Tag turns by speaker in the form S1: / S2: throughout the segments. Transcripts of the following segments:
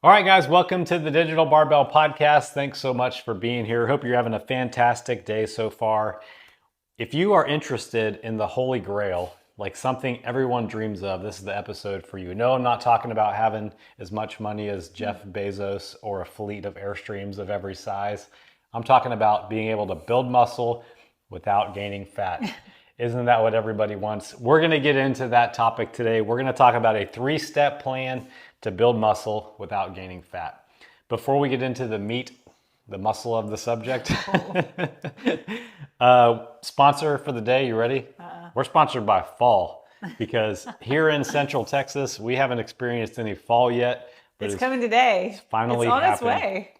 S1: All right, guys, welcome to the Digital Barbell Podcast. Thanks so much for being here. Hope you're having a fantastic day so far. If you are interested in the Holy Grail, like something everyone dreams of, this is the episode for you. No, I'm not talking about having as much money as Jeff Bezos or a fleet of Airstreams of every size. I'm talking about being able to build muscle without gaining fat. Isn't that what everybody wants? We're going to get into that topic today. We're going to talk about a 3-step plan to build muscle without gaining fat. Before we get into the meat, the muscle of the subject, sponsor for the day, you ready? We're sponsored by fall because here in Central Texas, we haven't experienced any fall yet.
S2: But it's coming today.
S1: It's finally
S2: on
S1: happening.
S2: Its way.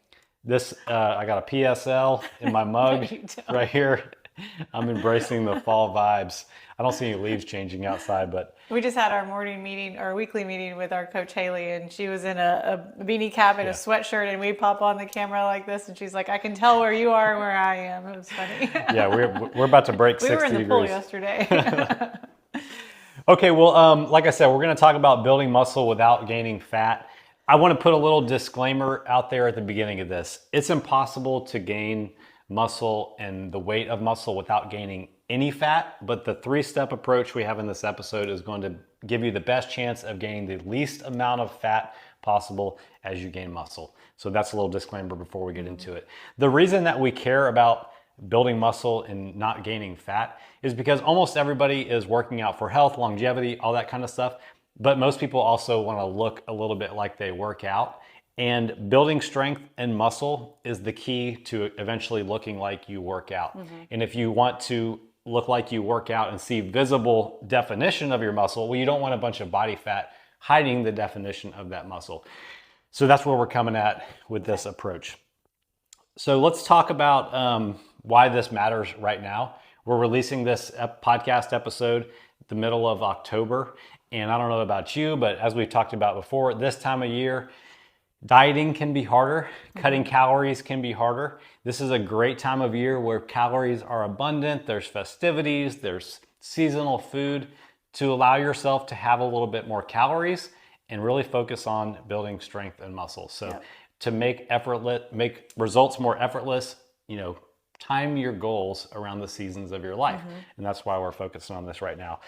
S1: This, I got a PSL in my mug right here. I'm embracing the fall vibes. I don't see any leaves changing outside, but
S2: we just had our morning meeting, our weekly meeting with our coach Haley, and she was in a beanie cap and a sweatshirt, and we pop on the camera like this, and she's like, "I can tell where you are and where I am." It was funny.
S1: Yeah, we're about to break 60 degrees.
S2: We were in the pool yesterday.
S1: Okay, well, like I said, we're going to talk about building muscle without gaining fat. I want to put a little disclaimer out there at the beginning of this. It's impossible to gain muscle and the weight of muscle without gaining any fat, but the 3-step approach we have in this episode is going to give you the best chance of gaining the least amount of fat possible as you gain muscle. So that's a little disclaimer before we get into it. The reason that we care about building muscle and not gaining fat is because almost everybody is working out for health, longevity, all that kind of stuff. But most people also want to look a little bit like they work out. And building strength and muscle is the key to eventually looking like you work out. And if you want to look like you work out and see visible definition of your muscle, well, you don't want a bunch of body fat hiding the definition of that muscle. So that's where we're coming at with this approach. So let's talk about why this matters right now. We're releasing this podcast episode the middle of October. And I don't know about you, but as we've talked about before, this time of year, dieting can be harder, cutting calories can be harder. This is a great time of year where calories are abundant, there's festivities, there's seasonal food to allow yourself to have a little bit more calories and really focus on building strength and muscle. So to make results more effortless, time your goals around the seasons of your life. And that's why we're focusing on this right now.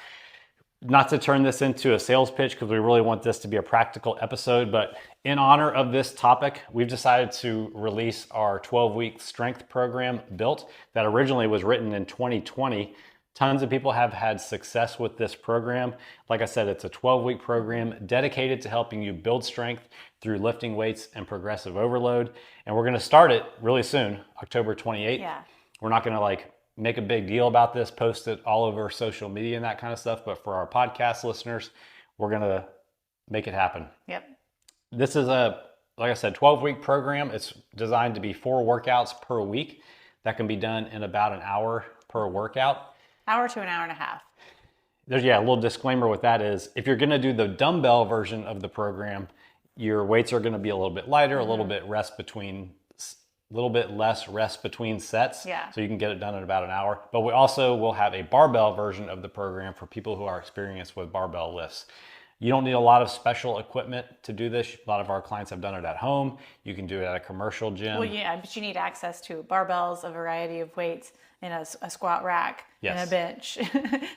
S1: Not to turn this into a sales pitch because we really want this to be a practical episode, but in honor of this topic, we've decided to release our 12-week strength program built that originally was written in 2020. Tons of people have had success with this program. Like I said, it's a 12-week program dedicated to helping you build strength through lifting weights and progressive overload. And we're going to start it really soon, October 28th.
S2: Yeah.
S1: We're not going to make a big deal about this, post it all over social media and that kind of stuff. But for our podcast listeners, we're going to make it happen.
S2: Yep.
S1: This is like I said, 12-week program. It's designed to be 4 workouts per week. That can be done in about an hour per workout.
S2: Hour to an hour and a half.
S1: There's a little disclaimer with that is if you're going to do the dumbbell version of the program, your weights are going to be a little bit lighter, a little bit less rest between sets.
S2: Yeah.
S1: So you can get it done in about an hour. But we also will have a barbell version of the program for people who are experienced with barbell lifts. You don't need a lot of special equipment to do this. A lot of our clients have done it at home. You can do it at a commercial gym.
S2: Well, yeah, but you need access to barbells, a variety of weights, and a squat rack and a bench.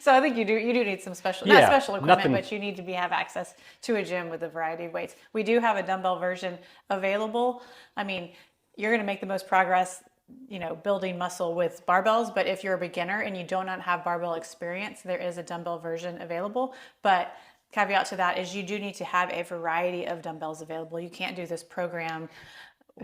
S2: So I think you do need some special, not special equipment, but you need to have access to a gym with a variety of weights. We do have a dumbbell version available. I mean, you're going to make the most progress, building muscle with barbells. But if you're a beginner and you do not have barbell experience, there is a dumbbell version available. But caveat to that is you do need to have a variety of dumbbells available. You can't do this program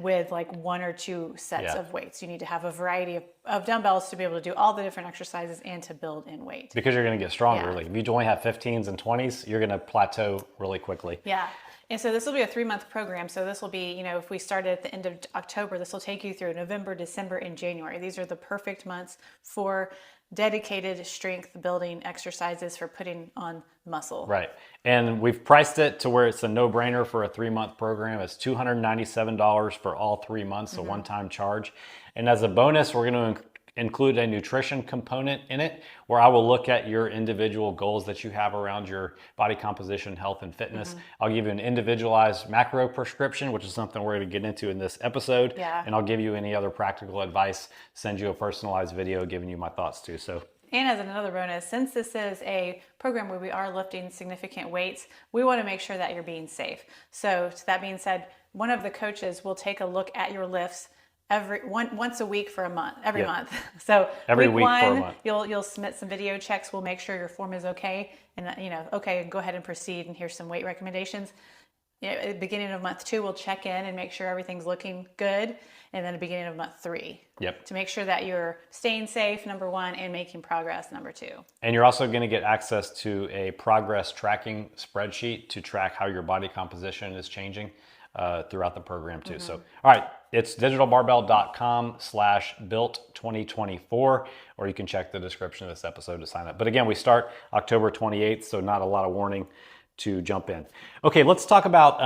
S2: with 1 or 2 sets of weights. You need to have a variety of dumbbells to be able to do all the different exercises and to build in weight.
S1: Because you're going to get stronger. If you only have 15s and 20s, you're going to plateau really quickly.
S2: Yeah. And so this will be a 3-month program. So this will be, if we started at the end of October, this will take you through November, December, and January. These are the perfect months for dedicated strength building exercises for putting on muscle.
S1: Right. And we've priced it to where it's a no-brainer for a 3-month program. It's $297 for all 3 months, a one-time charge. And as a bonus, we're going to include a nutrition component in it where I will look at your individual goals that you have around your body composition, health, and fitness. I'll give you an individualized macro prescription, which is something we're going to get into in this episode.
S2: Yeah.
S1: And I'll give you any other practical advice, send you a personalized video giving you my thoughts too. So.
S2: And as another bonus, since this is a program where we are lifting significant weights, we want to make sure that you're being safe. So that being said, one of the coaches will take a look at your lifts once a week for a month, every month. So
S1: every week
S2: one,
S1: for a month.
S2: You'll submit some video checks. We'll make sure your form is okay, and okay, go ahead and proceed. And here's some weight recommendations. At the beginning of month 2, we'll check in and make sure everything's looking good. And then at the beginning of month 3, to make sure that you're staying safe, number 1, and making progress, number 2.
S1: And you're also going to get access to a progress tracking spreadsheet to track how your body composition is changing throughout the program too. So, all right, it's digitalbarbell.com/built2024, or you can check the description of this episode to sign up. But again, we start October 28th, so not a lot of warning to jump in. Okay, let's talk about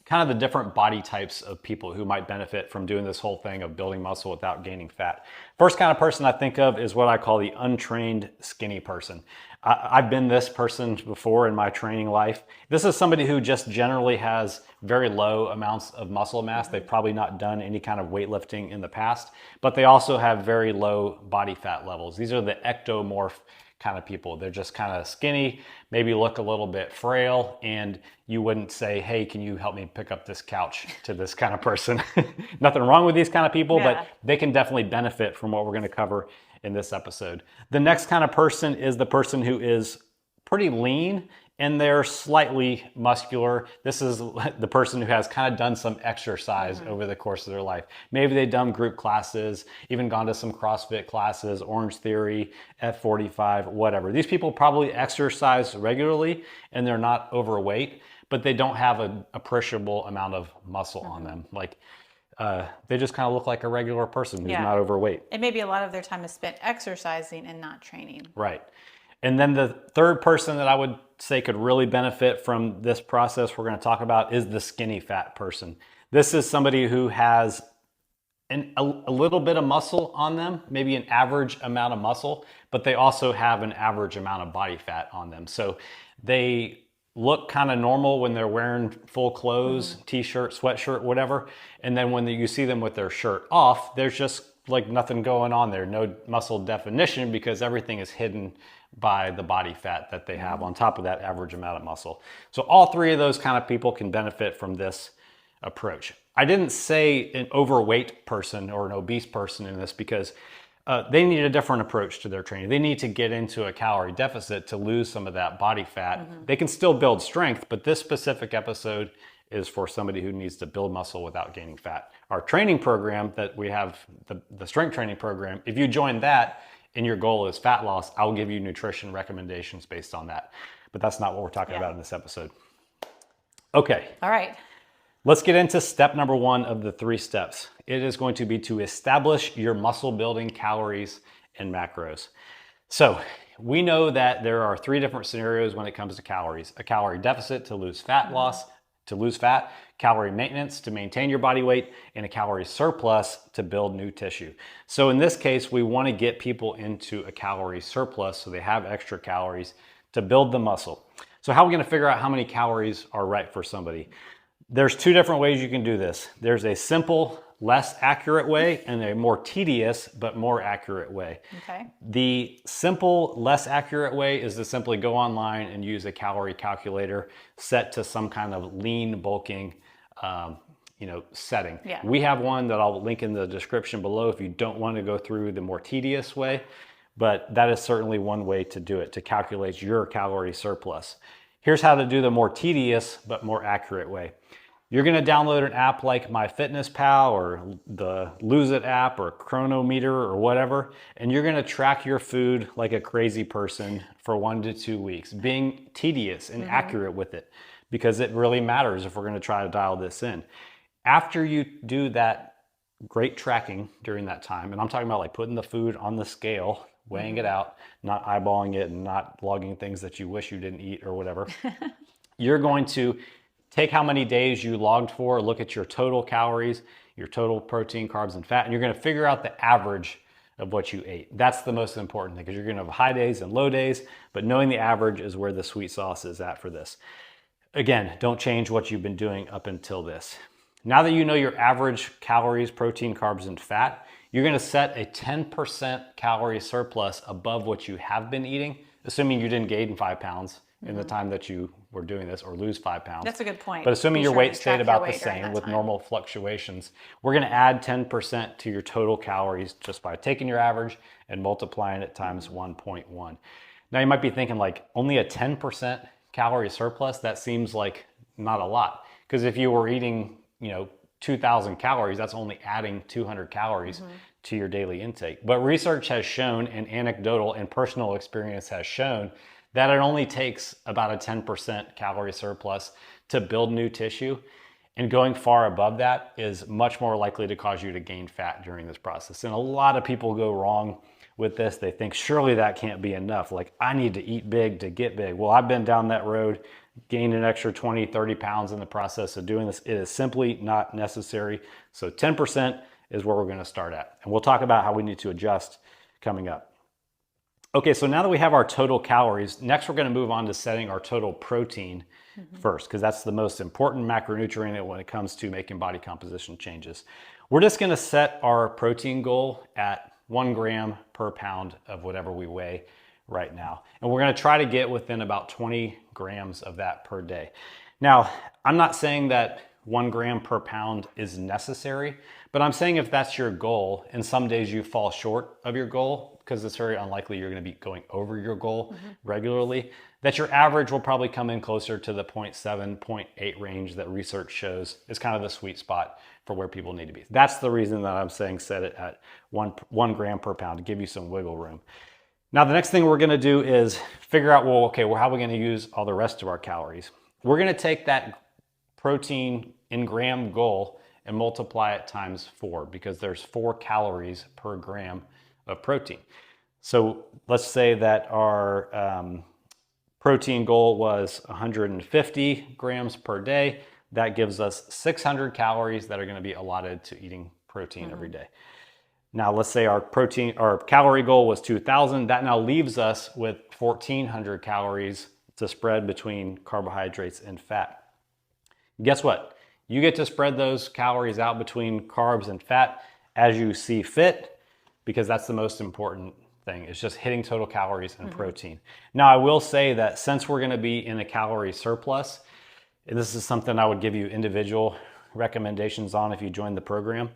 S1: kind of the different body types of people who might benefit from doing this whole thing of building muscle without gaining fat. First kind of person I think of is what I call the untrained skinny person. I've been this person before in my training life. This is somebody who just generally has very low amounts of muscle mass. They've probably not done any kind of weightlifting in the past, but they also have very low body fat levels. These are the ectomorph kind of people. They're just kind of skinny, maybe look a little bit frail, and you wouldn't say, hey, can you help me pick up this couch to this kind of person. Nothing wrong with these kind of people, but they can definitely benefit from what we're going to cover in this episode. The next kind of person is the person who is pretty lean and they're slightly muscular. This is the person who has kind of done some exercise over the course of their life. Maybe they've done group classes, even gone to some CrossFit classes, Orange Theory, F45, whatever. These people probably exercise regularly and they're not overweight, but they don't have an appreciable amount of muscle on them. Like they just kind of look like a regular person who's not overweight.
S2: And maybe a lot of their time is spent exercising and not training.
S1: Right. And then the third person that I would say could really benefit from this process we're going to talk about is the skinny fat person. This is somebody who has a little bit of muscle on them, maybe an average amount of muscle, but they also have an average amount of body fat on them. So they look kind of normal when they're wearing full clothes, t-shirt, sweatshirt, whatever. And then when you see them with their shirt off, there's just like nothing going on there, no muscle definition because everything is hidden by the body fat that they have on top of that average amount of muscle. So all three of those kind of people can benefit from this approach. I didn't say an overweight person or an obese person in this because they need a different approach to their training. They need to get into a calorie deficit to lose some of that body fat. They can still build strength, but this specific episode is for somebody who needs to build muscle without gaining fat. Our training program that we have, the strength training program, if you join that and your goal is fat loss, I'll give you nutrition recommendations based on that. But that's not what we're talking about in this episode. Okay.
S2: All right.
S1: Let's get into step number 1 of the 3 steps. It is going to be to establish your muscle building calories and macros. So we know that there are 3 different scenarios when it comes to calories. A calorie deficit to lose fat loss, to lose fat, calorie maintenance to maintain your body weight, and a calorie surplus to build new tissue. So in this case, we want to get people into a calorie surplus so they have extra calories to build the muscle. So how are we going to figure out how many calories are right for somebody? There's 2 different ways you can do this. There's a simple, less accurate way and a more tedious but more accurate way. Okay. The simple, less accurate way is to simply go online and use a calorie calculator set to some kind of lean bulking setting. Yeah. We have one that I'll link in the description below if you don't want to go through the more tedious way, but that is certainly one way to do it, to calculate your calorie surplus. Here's how to do the more tedious but more accurate way. You're going to download an app like MyFitnessPal or the Lose It app or Chronometer or whatever, and you're going to track your food like a crazy person for 1 to 2 weeks, being tedious and accurate with it, because it really matters if we're going to try to dial this in. After you do that great tracking during that time, and I'm talking about like putting the food on the scale, weighing it out, not eyeballing it and not logging things that you wish you didn't eat or whatever, you're going to take how many days you logged for, look at your total calories, your total protein, carbs, and fat, and you're going to figure out the average of what you ate. That's the most important thing, because you're going to have high days and low days, but knowing the average is where the sweet sauce is at for this. Again, don't change what you've been doing up until this. Now that you know your average calories, protein, carbs, and fat, you're going to set a 10% calorie surplus above what you have been eating, assuming you didn't gain 5 pounds in the time that you were doing this, or lose 5 pounds.
S2: That's a good point.
S1: But assuming your weight stayed about the same with normal fluctuations, we're going to add 10% to your total calories just by taking your average and multiplying it times 1.1. Now you might be thinking, like, only a 10% calorie surplus? That seems like not a lot. Because if you were eating, 2,000 calories, that's only adding 200 calories to your daily intake. But research has shown, and anecdotal and personal experience has shown, that it only takes about a 10% calorie surplus to build new tissue. And going far above that is much more likely to cause you to gain fat during this process. And a lot of people go wrong with this. They think, surely that can't be enough. Like, I need to eat big to get big. Well, I've been down that road, gained an extra 20, 30 pounds in the process of doing this. It is simply not necessary. So 10% is where we're going to start at. And we'll talk about how we need to adjust coming up. Okay, so now that we have our total calories, next we're going to move on to setting our total protein first, because that's the most important macronutrient when it comes to making body composition changes. We're just going to set our protein goal at 1 gram per pound of whatever we weigh right now. And we're going to try to get within about 20 grams of that per day. Now, I'm not saying that 1 gram per pound is necessary, but I'm saying if that's your goal, and some days you fall short of your goal, because it's very unlikely you're going to be going over your goal regularly, that your average will probably come in closer to the 0.7, 0.8 range that research shows is kind of the sweet spot for where people need to be. That's the reason that I'm saying set it at 1 gram per pound, to give you some wiggle room. Now, the next thing we're going to do is figure out, how are we going to use all the rest of our calories? We're going to take that protein in gram goal and multiply it times 4, because there's 4 calories per gram of protein. So let's say that our protein goal was 150 grams per day. That gives us 600 calories that are going to be allotted to eating protein every day. Now let's say our calorie goal was 2,000. That now leaves us with 1,400 calories to spread between carbohydrates and fat. Guess what? You get to spread those calories out between carbs and fat as you see fit, because that's the most important thing. It's just hitting total calories and protein. Now, I will say that since we're going to be in a calorie surplus, and this is something I would give you individual recommendations on if you join the program,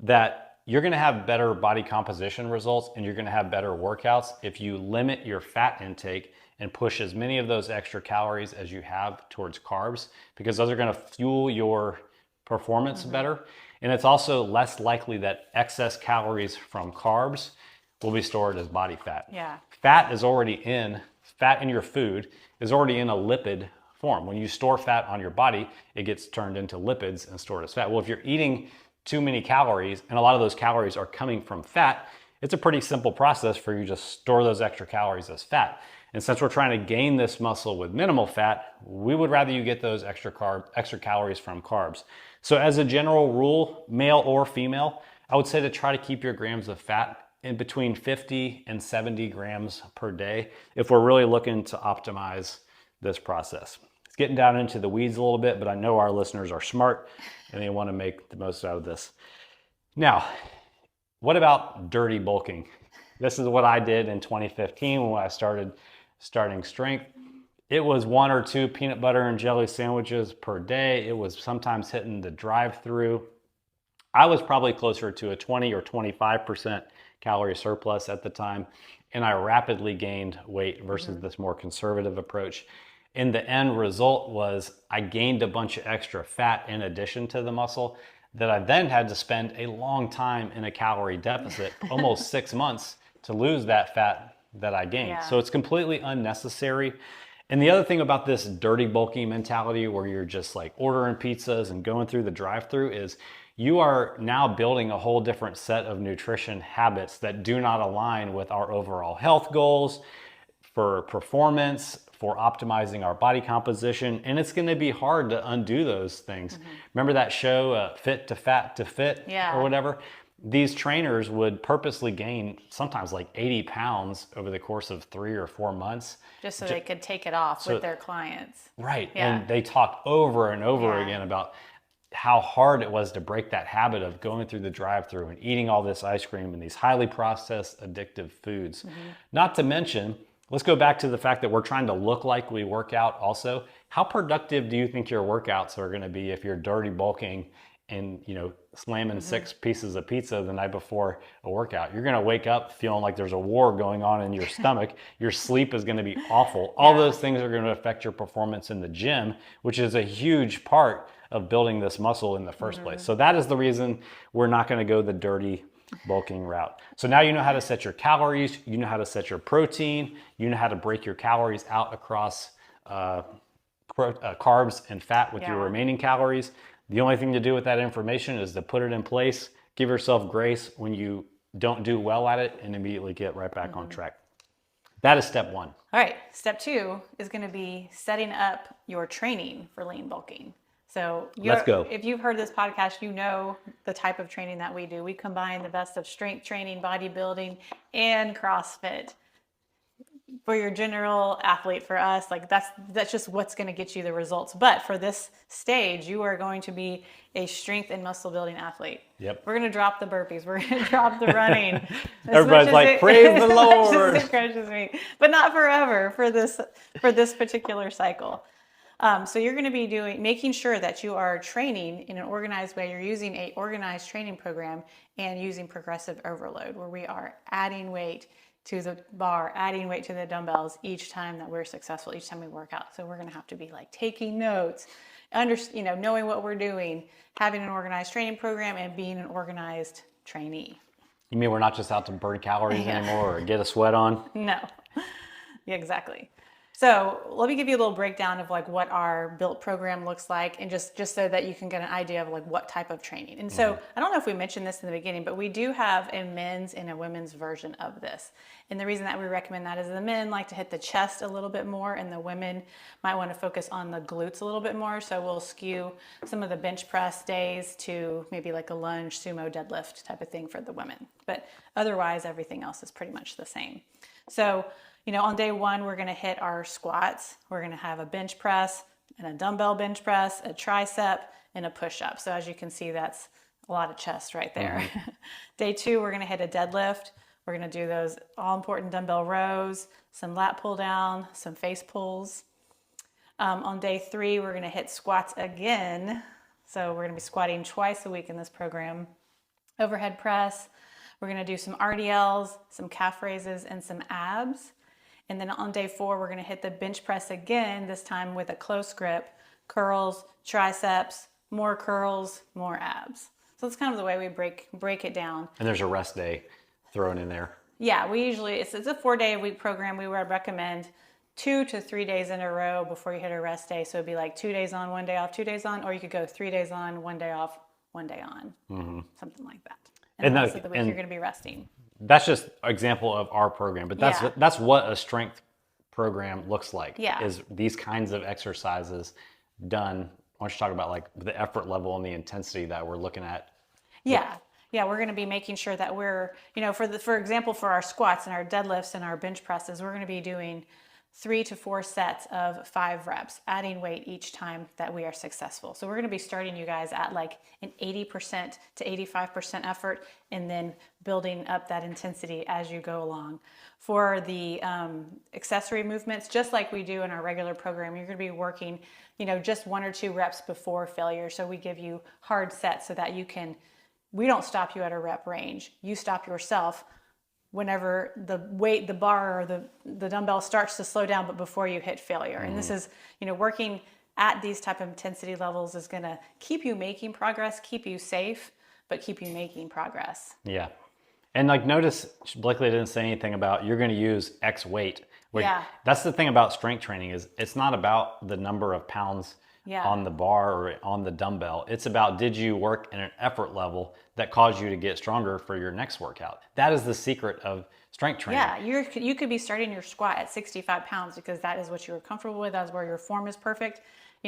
S1: that you're going to have better body composition results and you're going to have better workouts if you limit your fat intake and push as many of those extra calories as you have towards carbs, because those are going to fuel your performance better. And it's also less likely that excess calories from carbs will be stored as body fat.
S2: Yeah.
S1: Fat in your food is already in a lipid form. When you store fat on your body, it gets turned into lipids and stored as fat. Well, if you're eating too many calories and a lot of those calories are coming from fat, it's a pretty simple process for you to just store those extra calories as fat. And since we're trying to gain this muscle with minimal fat, we would rather you get those extra calories from carbs. So as a general rule, male or female, I would say to try to keep your grams of fat in between 50 and 70 grams per day if we're really looking to optimize this process. It's getting down into the weeds a little bit, but I know our listeners are smart and they want to make the most out of this. Now, what about dirty bulking? This is what I did in 2015 when I starting strength. It was 1 or 2 peanut butter and jelly sandwiches per day. It was sometimes hitting the drive-through. I was probably closer to a 20 or 25% calorie surplus at the time, and I rapidly gained weight versus this more conservative approach. And the end result was I gained a bunch of extra fat in addition to the muscle that I then had to spend a long time in a calorie deficit, almost 6 months, to lose that fat that I gained. So it's completely unnecessary. And the other thing about this dirty bulking mentality where you're just like ordering pizzas and going through the drive-through is you are now building a whole different set of nutrition habits that do not align with our overall health goals, for performance, for optimizing our body composition. And it's going to be hard to undo those things. Remember that show, Fit to Fat to Fit or whatever? these trainers would purposely gain sometimes like 80 pounds over the course of 3 or 4 months.
S2: Just so they could take it off with their clients.
S1: Right. Yeah. And they talked over and over again about how hard it was to break that habit of going through the drive-through and eating all this ice cream and these highly processed addictive foods. Not to mention, let's go back to the fact that we're trying to look like we work out also. How productive do you think your workouts are going to be if you're dirty bulking and, you know, slamming 6 pieces of pizza the night before a workout? You're going to wake up feeling like there's a war going on in your stomach. Your sleep is going to be awful. All those things are going to affect your performance in the gym, which is a huge part of building this muscle in the first place. So that is the reason we're not going to go the dirty bulking route. So now you know how to set your calories, you know how to set your protein, you know how to break your calories out across carbs and fat with your remaining calories. The only thing to do with that information is to put it in place, give yourself grace when you don't do well at it, and immediately get right back on track. That is step 1.
S2: All right, step 2 is going to be setting up your training for lean bulking. So
S1: let's go.
S2: If you've heard this podcast, you know the type of training that we do. We combine the best of strength training, bodybuilding, and CrossFit. For your general athlete, for us, like that's just what's going to get you the results. But for this stage, you are going to be a strength and muscle building athlete.
S1: Yep.
S2: We're going to drop the burpees. We're going to drop the running.
S1: Everybody's like, praise the Lord.
S2: It crushes me, but not forever for this particular cycle. So you're going to be making sure that you are training in an organized way. You're using an organized training program and using progressive overload, where we are adding weight to the bar, adding weight to the dumbbells each time that we're successful, each time we work out. So we're going to have to be like taking notes, knowing what we're doing, having an organized training program, and being an organized trainee.
S1: You mean we're not just out to burn calories anymore or get a sweat on?
S2: No. Yeah, exactly. So let me give you a little breakdown of like what our built program looks like, and just so that you can get an idea of like what type of training. And so I don't know if we mentioned this in the beginning, but we do have a men's and a women's version of this. And the reason that we recommend that is the men like to hit the chest a little bit more, and the women might want to focus on the glutes a little bit more. So we'll skew some of the bench press days to maybe like a lunge, sumo, deadlift type of thing for the women. But otherwise, everything else is pretty much the same. So on day 1, we're going to hit our squats. We're going to have a bench press and a dumbbell bench press, a tricep, and a push-up. So as you can see, that's a lot of chest right there. Day 2, we're going to hit a deadlift. We're going to do those all-important dumbbell rows, some lat pull down, some face pulls. On day 3, we're going to hit squats again. So we're going to be squatting twice a week in this program. Overhead press. We're going to do some RDLs, some calf raises, and some abs. And then on day 4, we're going to hit the bench press again, this time with a close grip, curls, triceps, more curls, more abs. So that's kind of the way we break it down.
S1: And there's a rest day thrown in there.
S2: Yeah, it's a 4-day-a-week program. We would recommend 2 to 3 days in a row before you hit a rest day. So it'd be like 2 days on, 1 day off, 2 days on, or you could go 3 days on, 1 day off, 1 day on, something like that. And the rest of the week you're going to be resting.
S1: That's just an example of our program, but that's what a strength program looks like. Is these kinds of exercises done. Why don't you talk about like the effort level and the intensity that we're looking at?
S2: Yeah, we're going to be making sure that we're, for example, for our squats and our deadlifts and our bench presses, we're going to be doing 3 to 4 sets of 5 reps, adding weight each time that we are successful. So we're going to be starting you guys at like an 80% to 85% effort, and then building up that intensity as you go along. For the accessory movements, just like we do in our regular program, you're going to be working, just 1 or 2 reps before failure. So we give you hard sets so that we don't stop you at a rep range. You stop yourself whenever the bar or the dumbbell starts to slow down, but before you hit failure. And this is, working at these type of intensity levels is going to keep you making progress, keep you safe, but keep you making progress. Yeah.
S1: And like, notice Blakely didn't say anything about you're going to use X weight. That's the thing about strength training, is it's not about the number of pounds on the bar or on the dumbbell. It's about, did you work in an effort level that caused you to get stronger for your next workout? That is the secret of strength training.
S2: Yeah, you could be starting your squat at 65 pounds because that is what you were comfortable with. That's where your form is perfect.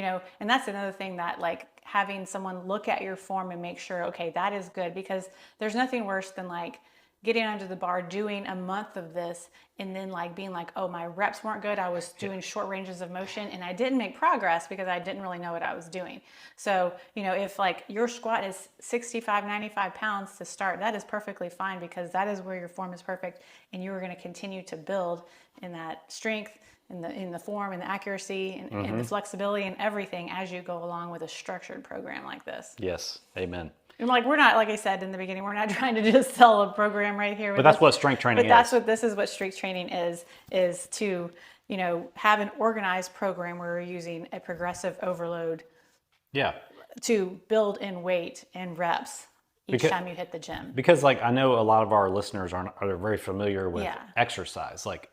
S2: and that's another thing that like having someone look at your form and make sure, okay, that is good, because there's nothing worse than like getting under the bar, doing a month of this, and then like being like, oh, my reps weren't good. I was doing short ranges of motion and I didn't make progress because I didn't really know what I was doing. So, if like your squat is 65, 95 pounds to start, that is perfectly fine, because that is where your form is perfect, and you are going to continue to build in that strength, in the form and the accuracy and the flexibility and everything as you go along with a structured program like this.
S1: Yes. Amen.
S2: And like, we're not, like I said in the beginning, we're not trying to just sell a program right here.
S1: But that's what strength training is.
S2: But this is what strength training is to, have an organized program where we're using a progressive overload.
S1: Yeah.
S2: To build in weight and reps each time you hit the gym.
S1: Because like, I know a lot of our listeners are very familiar with exercise, like,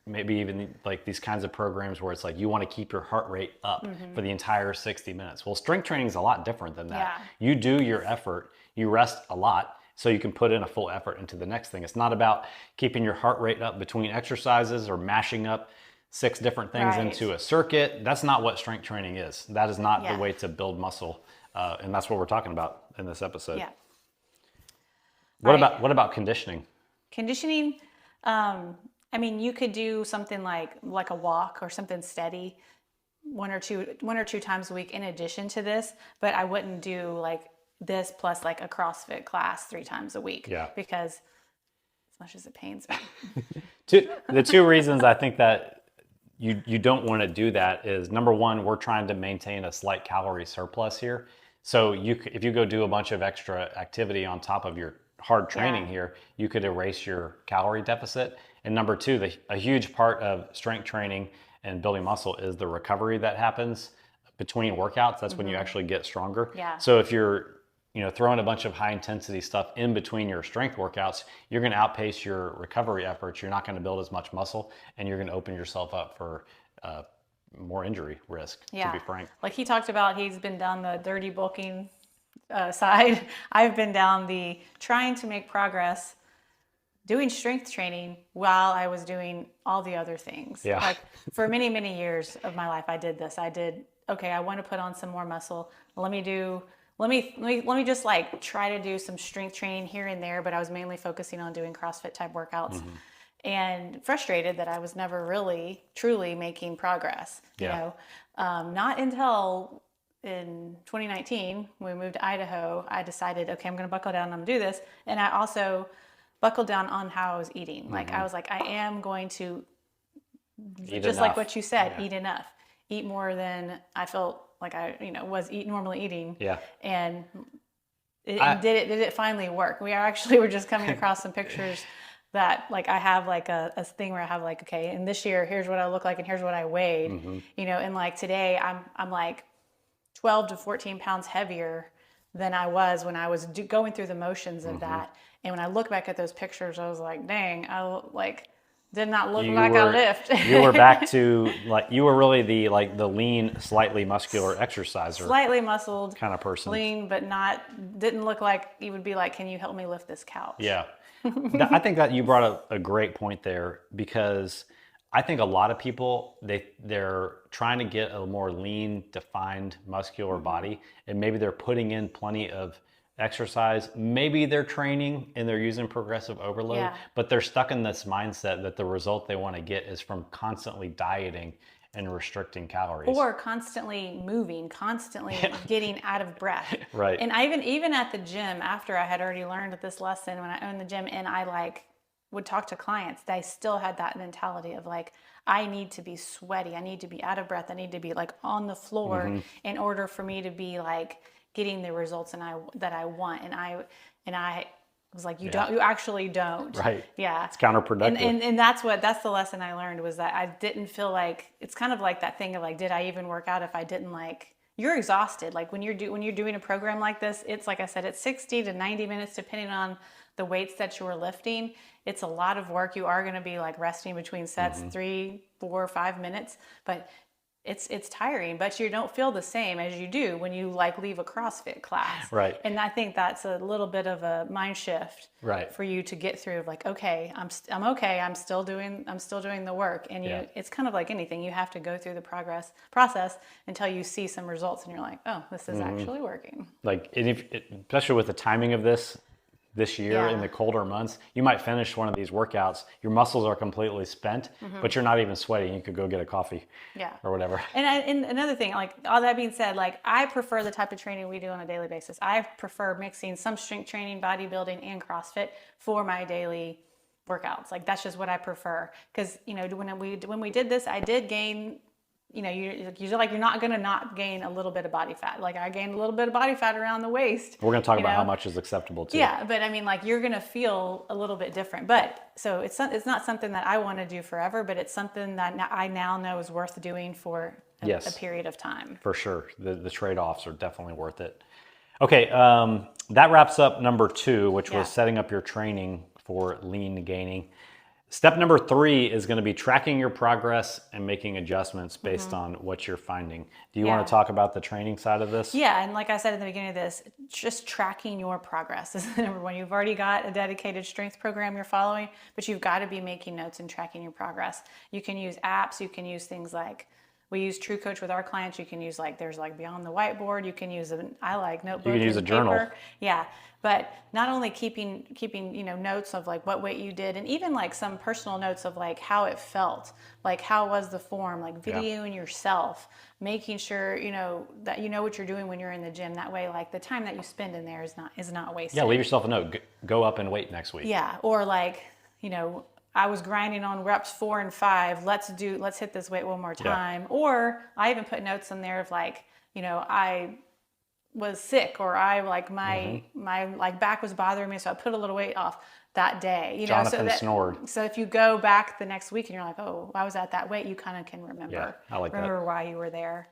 S1: maybe even like these kinds of programs where it's like you want to keep your heart rate up for the entire 60 minutes. Well, strength training is a lot different than that. Yeah. You do your effort, you rest a lot, so you can put in a full effort into the next thing. It's not about keeping your heart rate up between exercises or mashing up 6 different things into a circuit. That's not what strength training is. That is not the way to build muscle. And that's what we're talking about in this episode. Yeah. What about conditioning?
S2: Conditioning, I mean, you could do something like a walk or something steady one or two times a week in addition to this, but I wouldn't do like this plus like a CrossFit class 3 times a week. Yeah. Because as much as it pains me.
S1: The 2 reasons I think that you don't want to do that is, number one, we're trying to maintain a slight calorie surplus here. So if you go do a bunch of extra activity on top of your hard training here, you could erase your calorie deficit. And number 2, a huge part of strength training and building muscle is the recovery that happens between workouts. That's when you actually get stronger. Yeah. So if you're throwing a bunch of high intensity stuff in between your strength workouts, you're going to outpace your recovery efforts. You're not going to build as much muscle, and you're going to open yourself up for more injury risk, to be frank.
S2: Like he talked about, he's been down the dirty bulking side. I've been down the trying to make progress doing strength training while I was doing all the other things. Yeah. Like for many, many years of my life, I did this. I want to put on some more muscle. Let me just like try to do some strength training here and there, but I was mainly focusing on doing CrossFit type workouts, and frustrated that I was never really truly making progress. Not until in 2019, when we moved to Idaho, I decided, okay, I'm going to buckle down and I'm going to do this. And I also buckled down on how I was eating. Like I was like, I am going to eat just enough. Like what you said, eat enough, eat more than I felt like I, was normally eating. Yeah. And did it finally work? We're just coming across some pictures that like I have like a thing where I have like, okay, and this year, here's what I look like and here's what I weighed, and like today I'm like 12 to 14 pounds heavier than I was when I was going through the motions of that. And when I look back at those pictures, I was like, dang, I did not look like I lift.
S1: You were back to you were really the lean, slightly muscular exerciser.
S2: Slightly muscled
S1: kind of person.
S2: Lean, but didn't look like you would be like, can you help me lift this couch?
S1: Yeah. I think that you brought up a great point there, because I think a lot of people, they're trying to get a more lean, defined, muscular body, and maybe they're putting in plenty of exercise. Maybe they're training and they're using progressive overload, but they're stuck in this mindset that the result they want to get is from constantly dieting and restricting calories.
S2: Or constantly moving, constantly getting out of breath.
S1: Right.
S2: And I even at the gym, after I had already learned this lesson when I owned the gym, and I would talk to clients, they still had that mentality of like, I need to be sweaty, I need to be out of breath, I need to be like on the floor in order for me to be like getting the results that I want. And I was like, you actually don't.
S1: Right.
S2: Yeah.
S1: It's counterproductive.
S2: And that's the lesson I learned, was that I didn't feel like, it's kind of like that thing of like, did I even work out if I didn't you're exhausted. Like when you're doing a program like this, it's like I said, it's 60 to 90 minutes, depending on the weights that you are lifting. It's a lot of work. You are going to be like resting between sets, 3, 4, 5 minutes, but it's tiring, but you don't feel the same as you do when you like leave a CrossFit class.
S1: Right.
S2: And I think that's a little bit of a mind shift for you to get through, like, okay, I'm okay. I'm still doing the work. And it's kind of like anything. You have to go through the process until you see some results and you're like, oh, this is actually working.
S1: Like, and especially with the timing of this year in the colder months, you might finish one of these workouts, your muscles are completely spent, but you're not even sweating. You could go get a coffee or whatever.
S2: And another thing, like, all that being said, like, I prefer the type of training we do on a daily basis. I prefer mixing some strength training, bodybuilding, and CrossFit for my daily workouts. Like, that's just what I prefer. Because, when we did this, I did gain, you're not going to not gain a little bit of body fat. Like, I gained a little bit of body fat around the waist.
S1: We're going to talk about how much is acceptable too.
S2: Yeah, but I mean, like, you're going to feel a little bit different. But so it's not something that I want to do forever, but it's something that I now know is worth doing for a period of time.
S1: For sure. The trade-offs are definitely worth it. Okay, that wraps up number 2, which was setting up your training for lean gaining. Step number 3 is going to be tracking your progress and making adjustments based on what you're finding. Do you want to talk about the training side of this?
S2: Yeah, and like I said at the beginning of this, just tracking your progress is the number one. You've already got a dedicated strength program you're following, but you've got to be making notes and tracking your progress. You can use apps. You can use things like, we use True Coach with our clients. You can use, like, there's like Beyond the Whiteboard. You can use I like notebook.
S1: You can use a journal.
S2: Yeah. But not only keeping notes of, like, what weight you did, and even, like, some personal notes of, like, how it felt, like, how was the form, like, videoing yourself, making sure that you know what you're doing when you're in the gym. That way, like, the time that you spend in there is not wasted.
S1: Yeah, leave yourself a note. Go up and weight next week.
S2: Yeah, or, like, I was grinding on reps 4 and 5. Let's hit this weight one more time. Yeah. Or I even put notes in there of, like, I was sick, or I, like, my like, back was bothering me, so I put a little weight off that day.
S1: Jonathan snored.
S2: So if you go back the next week and you're like, oh, I was at that weight, you kind of can remember.
S1: Yeah, I like that.
S2: Remember why you were there.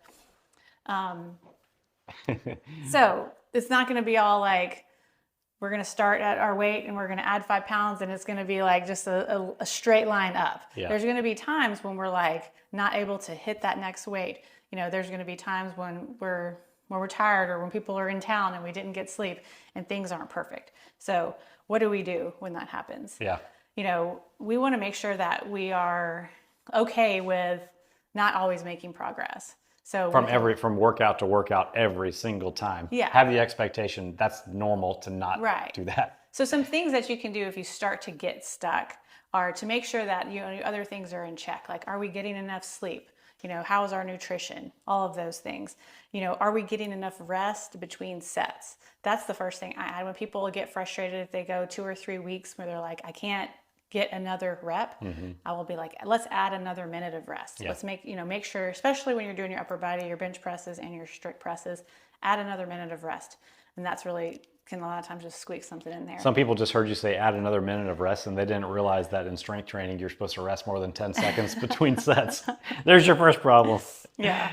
S2: So it's not going to be all like, we're going to start at our weight and we're going to add 5 pounds and it's going to be like just a straight line up. Yeah. There's going to be times when we're, like, not able to hit that next weight. There's going to be times when we're tired, or when people are in town and we didn't get sleep and things aren't perfect. So what do we do when that happens?
S1: Yeah.
S2: We want to make sure that we are okay with not always making progress. So
S1: from workout to workout every single time.
S2: Yeah.
S1: Have the expectation that's normal to not do that.
S2: So some things that you can do if you start to get stuck are to make sure that other things are in check. Like, are we getting enough sleep? How is our nutrition? All of those things. Are we getting enough rest between sets? That's the first thing I add. When people get frustrated if they go 2 or 3 weeks where they're like, I can't get another rep, I will be like, let's add another minute of rest. Yeah. Let's make sure, especially when you're doing your upper body, your bench presses and your strict presses, add another minute of rest. And that's really can a lot of times just squeak something in there.
S1: Some people just heard you say add another minute of rest, and they didn't realize that in strength training, you're supposed to rest more than 10 seconds between sets. There's your first problem.
S2: Yeah.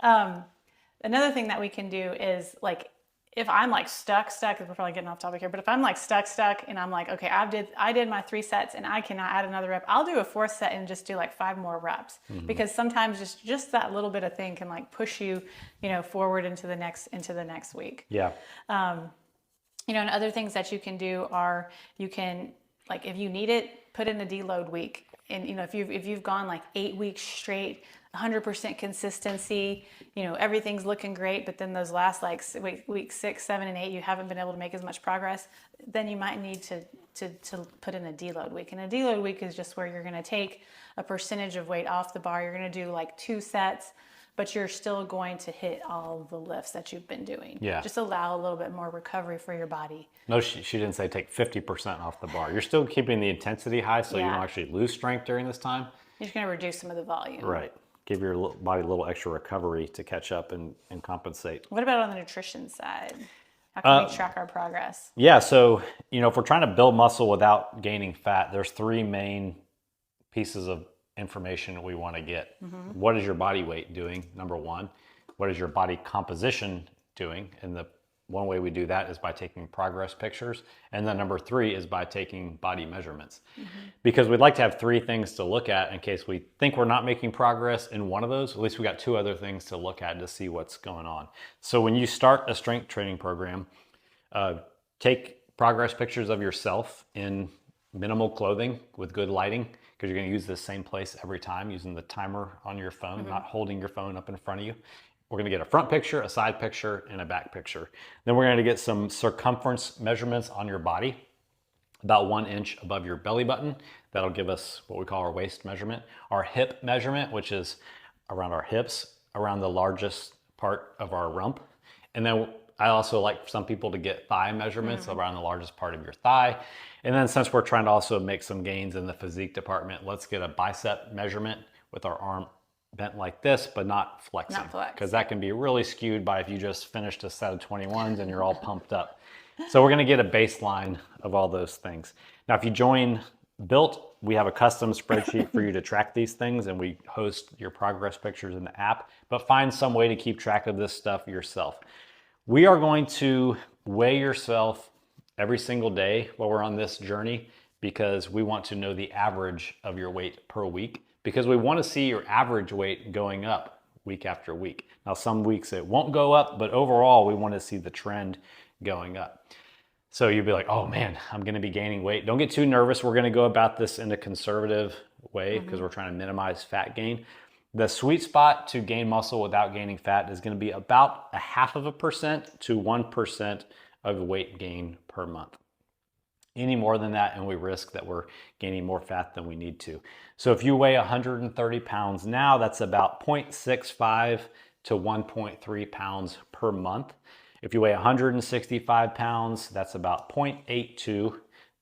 S2: Another thing that we can do is, like, if I'm, like, stuck, we're probably getting off topic here, but if I'm, like, stuck and I'm like, okay, I did my 3 sets and I cannot add another rep, I'll do a 4th set and just do, like, 5 more reps, because sometimes just that little bit of thing can, like, push you, forward into the next week.
S1: Yeah.
S2: And other things that you can do are, you can, like, if you need it, put in a deload week. And, if you've gone, like, 8 weeks straight, 100% consistency, everything's looking great, but then those last, like, week 6, 7, and 8, you haven't been able to make as much progress, then you might need to put in a deload week. And a deload week is just where you're going to take a percentage of weight off the bar. You're going to do, like, 2 sets, but you're still going to hit all the lifts that you've been doing.
S1: Yeah.
S2: Just allow a little bit more recovery for your body.
S1: No, she didn't say take 50% off the bar. You're still keeping the intensity high, so you don't actually lose strength during this time.
S2: You're just going to reduce some of the volume.
S1: Right. Give your body a little extra recovery to catch up and compensate.
S2: What about on the nutrition side? How can we track our progress?
S1: Yeah, so, if we're trying to build muscle without gaining fat, there's 3 main pieces of information we want to get. What is your body weight doing? Number 1. What is your body composition doing? And the One way we do that is by taking progress pictures. And then number 3 is by taking body measurements. Because we'd like to have 3 things to look at in case we think we're not making progress in one of those. At least we got 2 other things to look at to see what's going on. So when you start a strength training program, take progress pictures of yourself in minimal clothing with good lighting, because you're going to use the same place every time using the timer on your phone, not holding your phone up in front of you. We're going to get a front picture, a side picture, and a back picture. Then we're going to get some circumference measurements on your body, about 1 inch above your belly button. That'll give us what we call our waist measurement. Our hip measurement, which is around our hips, around the largest part of our rump. And then I also like some people to get thigh measurements around the largest part of your thigh. And then since we're trying to also make some gains in the physique department, let's get a bicep measurement with our arm bent like this, but not flexing. Because that can be really skewed by if you just finished a set of 21s and you're all pumped up. So we're going to get a baseline of all those things. Now, if you join Built, we have a custom spreadsheet for you to track these things, and we host your progress pictures in the app, but find some way to keep track of this stuff yourself. We are going to weigh yourself every single day while we're on this journey, because we want to know the average of your weight per week, because we want to see your average weight going up week after week. Now, some weeks it won't go up, but overall we want to see the trend going up. So you'll be like, oh man, I'm going to be gaining weight. Don't get too nervous. We're going to go about this in a conservative way because we're trying to minimize fat gain. The sweet spot to gain muscle without gaining fat is going to be about 0.5% to 1% of weight gain per month. Any more than that, and we risk that we're gaining more fat than we need to. So if you weigh 130 pounds now, that's about 0.65 to 1.3 pounds per month. If you weigh 165 pounds, that's about 0.82 to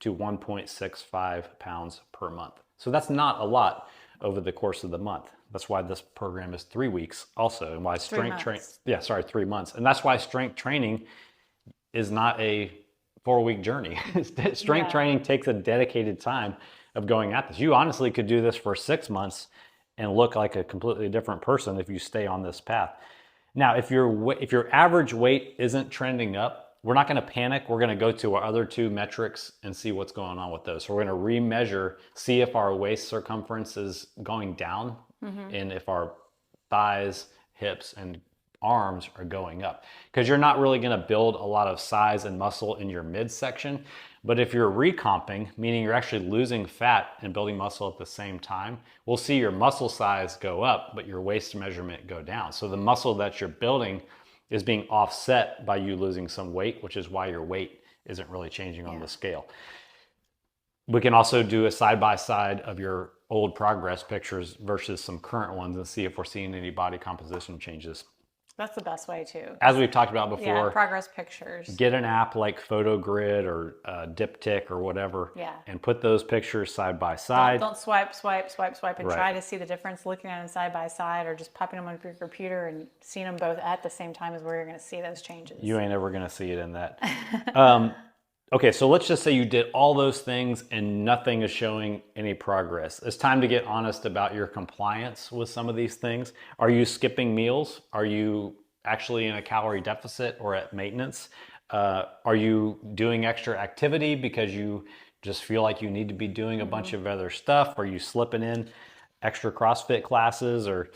S1: 1.65 pounds per month. So that's not a lot over the course of the month. That's why this program is 3 weeks also, and why strength training, 3 months. And that's why strength training is not a 4-week journey. Strength training takes a dedicated time of going at this. You honestly could do this for 6 months and look like a completely different person if you stay on this path. Now, if your average weight isn't trending up, we're not going to panic. We're going to go to our other 2 metrics and see what's going on with those. So we're going to remeasure, see if our waist circumference is going down and if our thighs, hips, and arms are going up. Because you're not really going to build a lot of size and muscle in your midsection. But if you're recomping, meaning you're actually losing fat and building muscle at the same time, we'll see your muscle size go up, but your waist measurement go down. So the muscle that you're building is being offset by you losing some weight, which is why your weight isn't really changing on the scale. We can also do a side-by-side of your old progress pictures versus some current ones and see if we're seeing any body composition changes.
S2: That's the best way too.
S1: As we've talked about before,
S2: progress pictures.
S1: Get an app like PhotoGrid or Diptyque or whatever, and put those pictures side by side.
S2: Don't swipe, and try to see the difference looking at them side by side, or just popping them on your computer and seeing them both at the same time is where you're going to see those changes.
S1: You ain't ever going to see it in that. Okay, so let's just say you did all those things and nothing is showing any progress. It's time to get honest about your compliance with some of these things. Are you skipping meals? Are you actually in a calorie deficit or at maintenance? Are you doing extra activity because you just feel like you need to be doing a bunch of other stuff? Are you slipping in extra CrossFit classes or,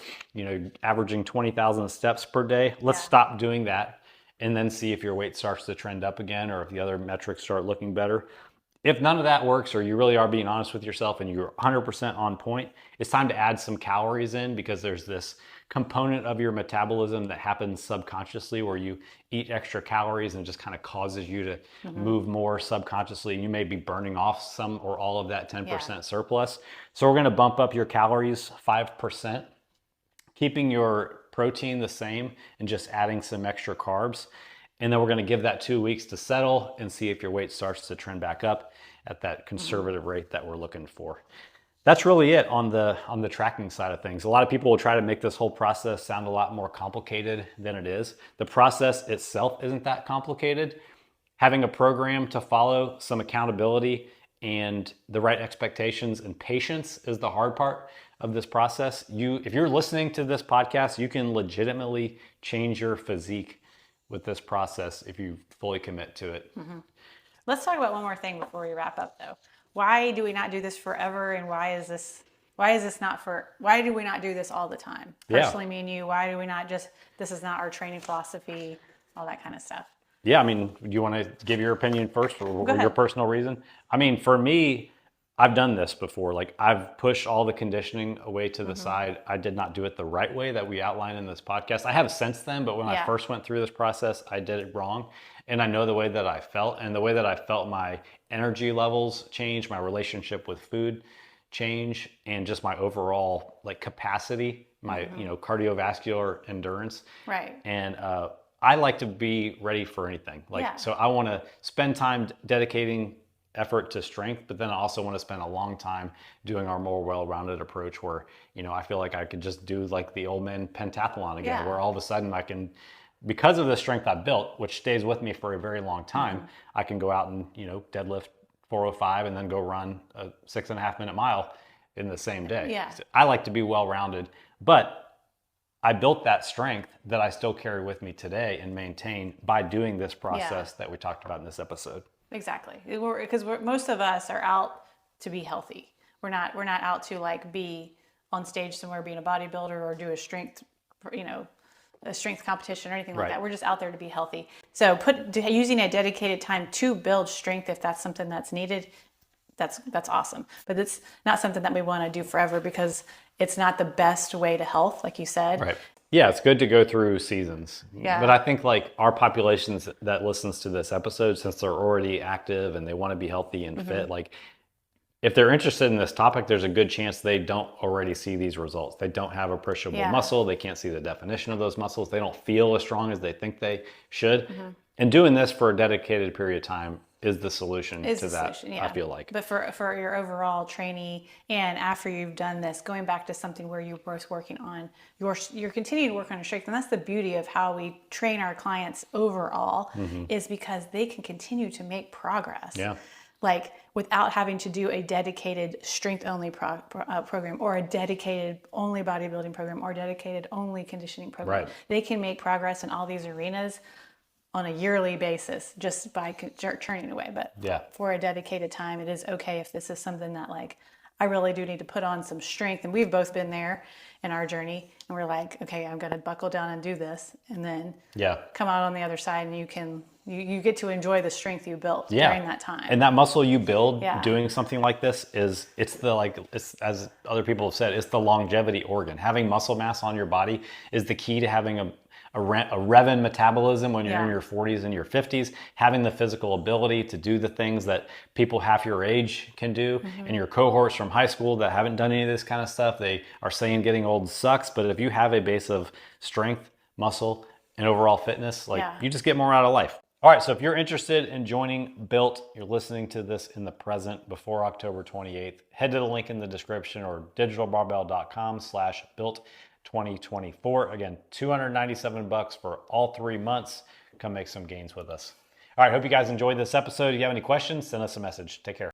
S1: averaging 20,000 steps per day? Let's stop doing that. And then see if your weight starts to trend up again or if the other metrics start looking better. If none of that works or you really are being honest with yourself and you're 100% on point, it's time to add some calories in, because there's this component of your metabolism that happens subconsciously where you eat extra calories and it just kind of causes you to move more subconsciously. You may be burning off some or all of that 10% surplus. So we're going to bump up your calories 5%, keeping your protein the same and just adding some extra carbs. And then we're going to give that 2 weeks to settle and see if your weight starts to trend back up at that conservative rate that we're looking for. That's really it on the tracking side of things. A lot of people will try to make this whole process sound a lot more complicated than it is. The process itself isn't that complicated. Having a program to follow, some accountability, and the right expectations and patience is the hard part of this process. If you're listening to this podcast, you can legitimately change your physique with this process if you fully commit to it.
S2: Let's talk about one more thing before we wrap up, though. Why do we not do this forever, and why do we not do this all the time? Personally, me and you, why do we not this is not our training philosophy, all that kind of stuff?
S1: Yeah, I mean, do you want to give your opinion first or your personal reason? I mean, for me, I've done this before. Like, I've pushed all the conditioning away to the side. I did not do it the right way that we outline in this podcast. I have since then, but when I first went through this process, I did it wrong. And I know the way that I felt, and the way that I felt my energy levels change, my relationship with food change, and just my overall like capacity, my cardiovascular endurance.
S2: Right.
S1: And I like to be ready for anything. So I want to spend time dedicating effort to strength, but then I also want to spend a long time doing our more well-rounded approach where, I feel like I could just do like the old man pentathlon again, where all of a sudden I can, because of the strength I built, which stays with me for a very long time, I can go out and, deadlift 405 and then go run a 6.5 minute mile in the same day.
S2: Yeah.
S1: So I like to be well-rounded, but I built that strength that I still carry with me today and maintain by doing this process that we talked about in this episode.
S2: Exactly. Because most of us are out to be healthy. We're not out to like be on stage somewhere being a bodybuilder or do a strength competition or anything like that. We're just out there to be healthy. So using a dedicated time to build strength, if that's something that's needed, that's awesome. But it's not something that we want to do forever because it's not the best way to health, like you said.
S1: Right. Yeah, it's good to go through seasons.
S2: Yeah.
S1: But I think like our populations that listens to this episode, since they're already active and they want to be healthy and fit, like if they're interested in this topic, there's a good chance they don't already see these results. They don't have appreciable muscle. They can't see the definition of those muscles. They don't feel as strong as they think they should. And doing this for a dedicated period of time is the solution to that, I feel like.
S2: But for your overall trainee, and after you've done this, going back to something where you're both working on you're continuing to work on your strength, and that's the beauty of how we train our clients overall, is because they can continue to make progress.
S1: Yeah.
S2: Like without having to do a dedicated strength only program or a dedicated only bodybuilding program or dedicated only conditioning program.
S1: Right.
S2: They can make progress in all these arenas on a yearly basis just by churning away. But for a dedicated time, it is okay if this is something that like, I really do need to put on some strength. And we've both been there in our journey. And we're like, okay, I'm going to buckle down and do this. And then come out on the other side and you get to enjoy the strength you built during that time.
S1: And that muscle you build doing something like this it's as other people have said, it's the longevity organ. Having muscle mass on your body is the key to having a revving metabolism when you're in your 40s and your 50s, having the physical ability to do the things that people half your age can do. And your cohorts from high school that haven't done any of this kind of stuff, they are saying getting old sucks. But if you have a base of strength, muscle, and overall fitness, you just get more out of life. All right, so if you're interested in joining Built, you're listening to this in the present before October 28th, head to the link in the description or digitalbarbell.com/built2024. Again, $297 for all 3 months. Come make some gains with us. All right, hope you guys enjoyed this episode. If you have any questions, send us a message. Take care.